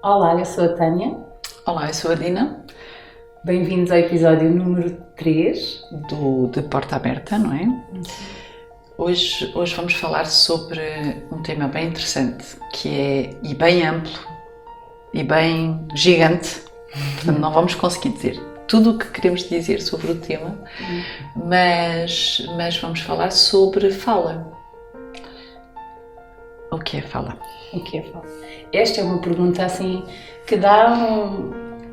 Olá, eu sou a Tânia. Olá, eu sou a Dina. Bem-vindos ao episódio número 3 de Porta Aberta, não é? Hoje vamos falar sobre um tema bem interessante, que é e bem amplo e bem gigante. Portanto, não vamos conseguir dizer tudo o que queremos dizer sobre o tema, mas vamos falar sobre fala. O que é fala? O que é fala? Esta é uma pergunta assim que dá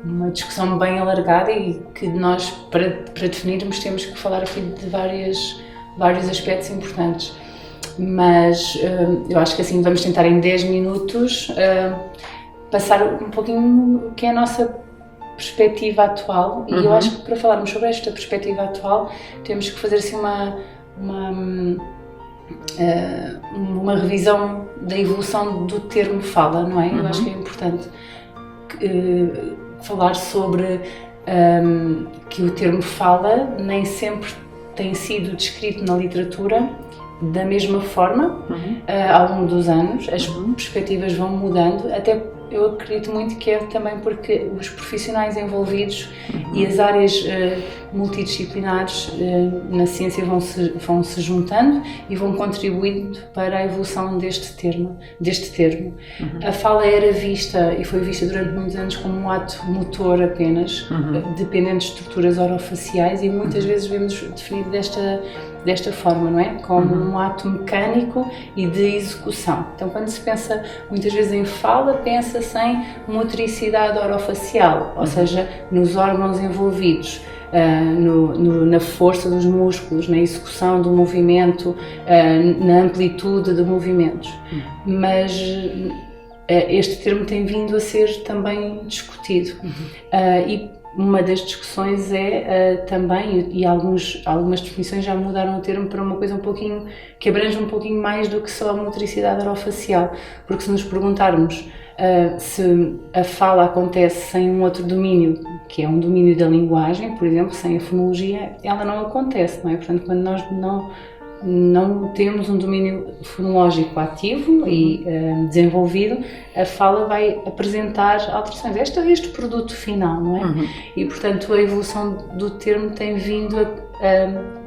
uma discussão bem alargada e que nós, para definirmos, temos que falar aqui de vários aspectos importantes. Mas eu acho que assim vamos tentar em 10 minutos passar um pouquinho o que é a nossa perspectiva atual. E eu acho que para falarmos sobre esta perspectiva atual temos que fazer assim uma revisão da evolução do termo fala, não é? Eu acho que é importante falar sobre que o termo fala nem sempre tem sido descrito na literatura da mesma forma ao longo dos anos. As perspectivas vão mudando, até eu acredito muito que é também porque os profissionais envolvidos e as áreas multidisciplinares na ciência vão se juntando e vão contribuindo para a evolução deste termo. A fala era vista e foi vista durante muitos anos como um ato motor apenas, dependente de estruturas orofaciais, e muitas vezes vemos definido desta forma, não é? Como um ato mecânico e de execução. Então, quando se pensa muitas vezes em fala, pensa-se em motricidade orofacial, ou seja, nos órgãos envolvidos, na força dos músculos, na execução do movimento, na amplitude de movimentos. Mas este termo tem vindo a ser também discutido. E uma das discussões é também, e algumas definições já mudaram o termo para uma coisa que abrange um pouquinho mais do que só a motricidade orofacial, porque se nos perguntarmos se a fala acontece sem um outro domínio, que é um domínio da linguagem, por exemplo, sem a fonologia, ela não acontece, não é? Portanto, quando nós não temos um domínio fonológico ativo e desenvolvido, a fala vai apresentar alterações. Este produto final, não é? E, portanto, a evolução do termo tem vindo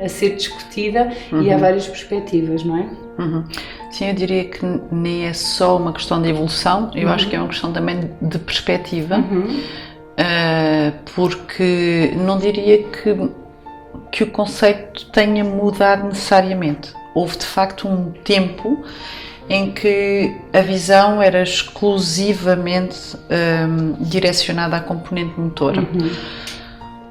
a ser discutida e há várias perspectivas, não é? Sim, eu diria que nem é só uma questão de evolução, eu acho que é uma questão também de perspectiva, porque não diria que o conceito tenha mudado necessariamente. Houve de facto um tempo em que a visão era exclusivamente direcionada à componente motora.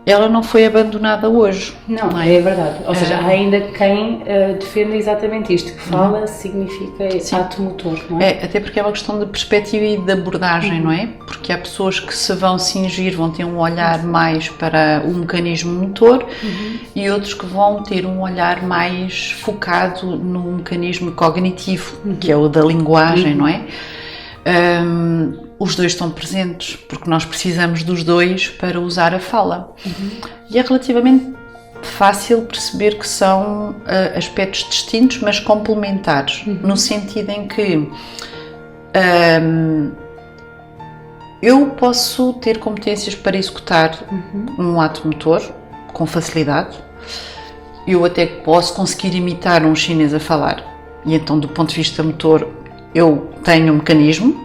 Ela não foi abandonada hoje. Não, é verdade. Ou seja, há ainda quem defenda exatamente isto, que fala significa ato motor, não é? Até porque é uma questão de perspectiva e de abordagem, não é? Porque há pessoas que se vão cingir, vão ter um olhar mais para o mecanismo motor e outros que vão ter um olhar mais focado no mecanismo cognitivo, que é o da linguagem, não é? Os dois estão presentes, porque nós precisamos dos dois para usar a fala. E é relativamente fácil perceber que são aspectos distintos, mas complementares, no sentido em que eu posso ter competências para executar um ato motor com facilidade, eu até posso conseguir imitar um chinês a falar, e então do ponto de vista motor eu tenho um mecanismo,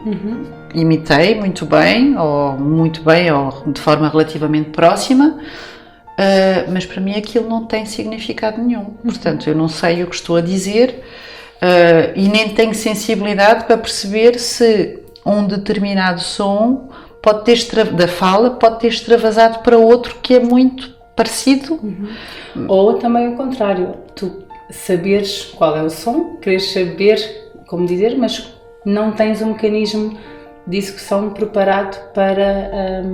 imitei muito bem, ou de forma relativamente próxima, mas para mim aquilo não tem significado nenhum. Portanto, eu não sei o que estou a dizer e nem tenho sensibilidade para perceber se um determinado som da fala pode ter extravasado para outro que é muito parecido. Ou também o contrário, tu saberes qual é o som, queres saber como dizer, mas não tens um mecanismo de execução preparado para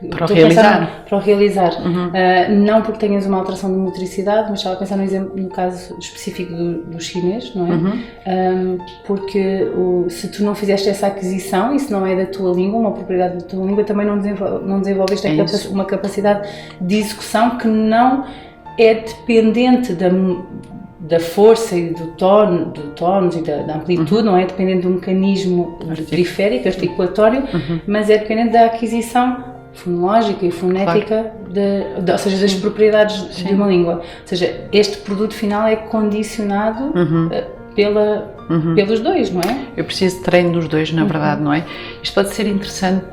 o realizar. Não porque tenhas uma alteração de motricidade, mas estava a pensar no caso específico do chinês, não é? Porque se tu não fizeste essa aquisição, e se não é da tua língua, uma propriedade da tua língua, também não desenvolveste uma capacidade de execução que não é dependente da força e do tonos e da amplitude, não é dependendo do mecanismo periférico, articulatório, mas é dependendo da aquisição fonológica e fonética, ou seja, das propriedades de uma língua. Ou seja, este produto final é condicionado pelos dois, não é? Eu preciso de treino dos dois, na verdade, não é? Isto pode ser interessante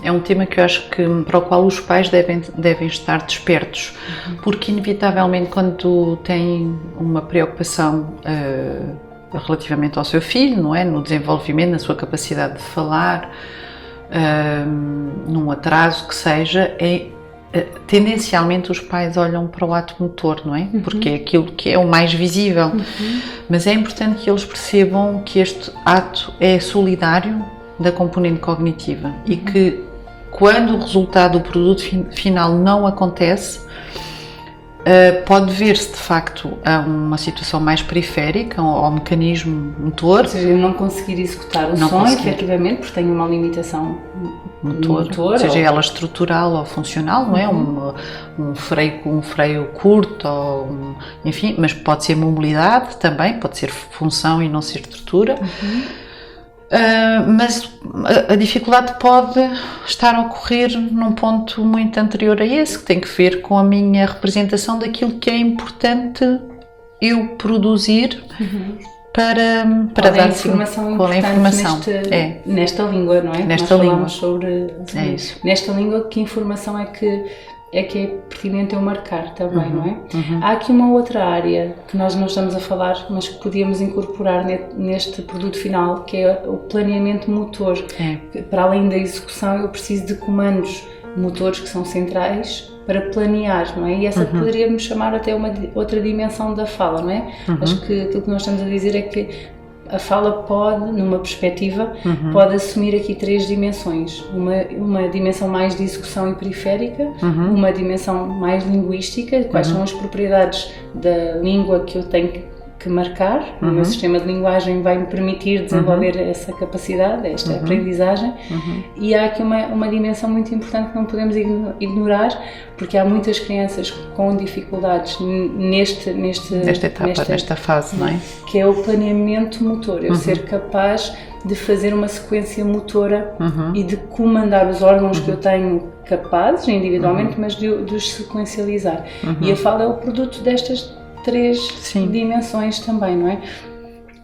é um tema que eu acho que para o qual os pais devem estar despertos, porque inevitavelmente quando têm uma preocupação relativamente ao seu filho, não é? No desenvolvimento, na sua capacidade de falar, num atraso que seja, tendencialmente os pais olham para o ato motor, não é? Porque é aquilo que é o mais visível. Mas é importante que eles percebam que este ato é solidário da componente cognitiva e que quando o resultado do produto final não acontece, pode ver-se de facto a uma situação mais periférica, ao mecanismo motor. Ou seja, eu não conseguir executar o som efetivamente, porque tenho uma limitação motor, seja ela estrutural ou funcional, não é? Um freio curto, enfim, mas pode ser mobilidade também, pode ser função e não ser estrutura. Mas a dificuldade pode estar a ocorrer num ponto muito anterior a esse, que tem que ver com a minha representação daquilo que é importante eu produzir para dar informação qual é a informação nesta língua, não é? Nesta língua. Sobre isso. Nesta língua, que informação é que é pertinente eu marcar também, não é? Há aqui uma outra área que nós não estamos a falar, mas que podíamos incorporar neste produto final, que é o planeamento motor. Para além da execução, eu preciso de comandos motores que são centrais para planear, não é? E essa poderíamos chamar até uma outra dimensão da fala, não é? Acho que aquilo que nós estamos a dizer é que a fala pode, numa perspectiva, pode assumir aqui 3 dimensões. Uma dimensão mais de execução e periférica, uma dimensão mais linguística, quais são as propriedades da língua que eu tenho que marcar. O meu sistema de linguagem vai me permitir desenvolver essa capacidade, esta aprendizagem. E há aqui uma dimensão muito importante que não podemos ignorar, porque há muitas crianças com dificuldades nesta fase, não é? Que é o planeamento motor, eu ser capaz de fazer uma sequência motora e de comandar os órgãos que eu tenho capazes individualmente, mas de os sequencializar. E a fala é o produto destas 3 dimensões também, não é?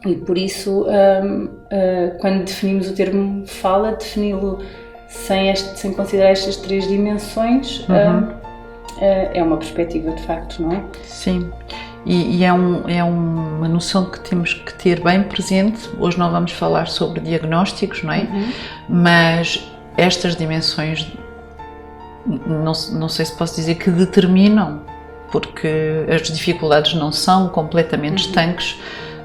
E por isso, quando definimos o termo fala, defini-lo sem considerar estas 3 dimensões, é uma perspectiva de facto, não é? Sim, e é uma noção que temos que ter bem presente. Hoje não vamos falar sobre diagnósticos, não é? Mas estas dimensões, não sei se posso dizer que determinam, porque as dificuldades não são completamente estanques,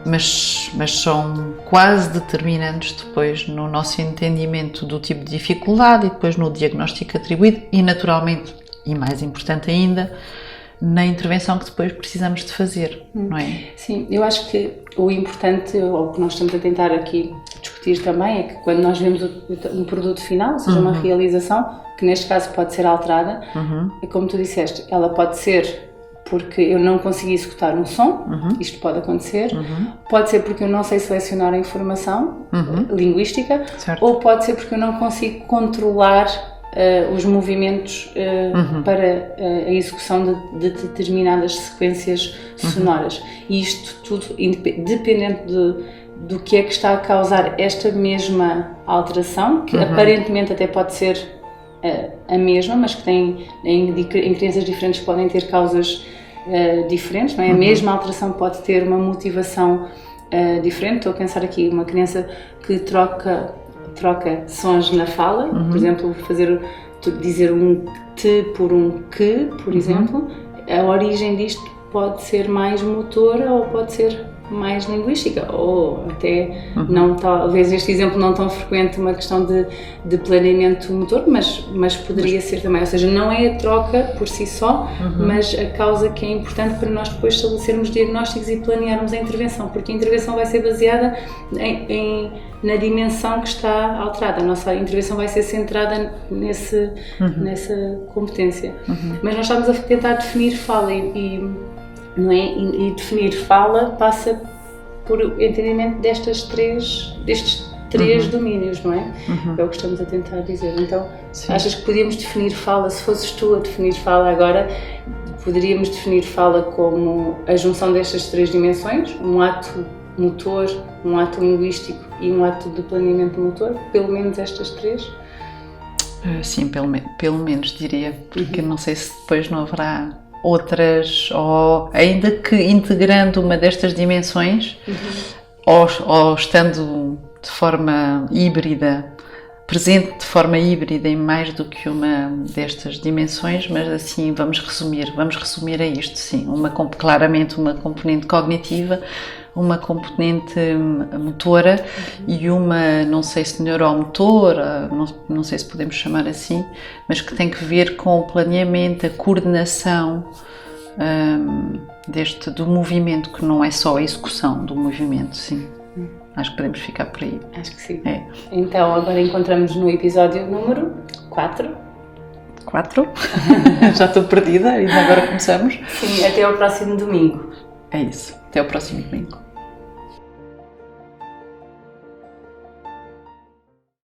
mas são quase determinantes depois no nosso entendimento do tipo de dificuldade e depois no diagnóstico atribuído e, naturalmente, e mais importante ainda, na intervenção que depois precisamos de fazer, não é? Sim, eu acho que o importante, ou o que nós estamos a tentar aqui discutir também, é que quando nós vemos um produto final, ou seja, uma realização, que neste caso pode ser alterada, é como tu disseste, ela pode ser porque eu não consegui executar um som, isto pode acontecer, pode ser porque eu não sei selecionar a informação linguística, ou pode ser porque eu não consigo controlar os movimentos para a execução de determinadas sequências sonoras. E isto tudo, dependendo do que é que está a causar esta mesma alteração, que aparentemente até pode ser a mesma, mas que tem em crianças diferentes podem ter causas diferentes, não é? A mesma alteração pode ter uma motivação diferente. Estou a pensar aqui, uma criança que troca sons na fala, por exemplo, dizer um T por um que, por exemplo, a origem disto pode ser mais motora ou pode ser mais linguística, ou até talvez este exemplo não tão frequente, uma questão de planeamento motor, mas poderia ser também, ou seja, não é a troca por si só, mas a causa que é importante para nós depois estabelecermos diagnósticos e planearmos a intervenção, porque a intervenção vai ser baseada na dimensão que está alterada, a nossa intervenção vai ser centrada nessa competência. Mas nós estamos a tentar definir fala e não é? E definir fala passa por entendimento destes três domínios, não é? É o que estamos a tentar dizer. Então, sim. Achas que podíamos definir fala, se fosses tu a definir fala agora, poderíamos definir fala como a junção destas três dimensões, um ato motor, um ato linguístico e um ato de planeamento motor, pelo menos estas três? Sim, pelo menos diria, porque não sei se depois não haverá outras, ou ainda que integrando uma destas dimensões, ou estando de forma híbrida, presente de forma híbrida em mais do que uma destas dimensões, mas assim vamos resumir a isto, sim, claramente uma componente cognitiva, uma componente motora e uma, não sei se neuromotora, não sei se podemos chamar assim, mas que tem que ver com o planeamento, a coordenação do movimento, que não é só a execução do movimento, sim. Acho que podemos ficar por aí. Acho que sim. É. Então, agora encontramos no episódio número 4. 4? Já estou perdida, ainda agora começamos. Sim, até ao próximo domingo. É isso, até ao próximo domingo.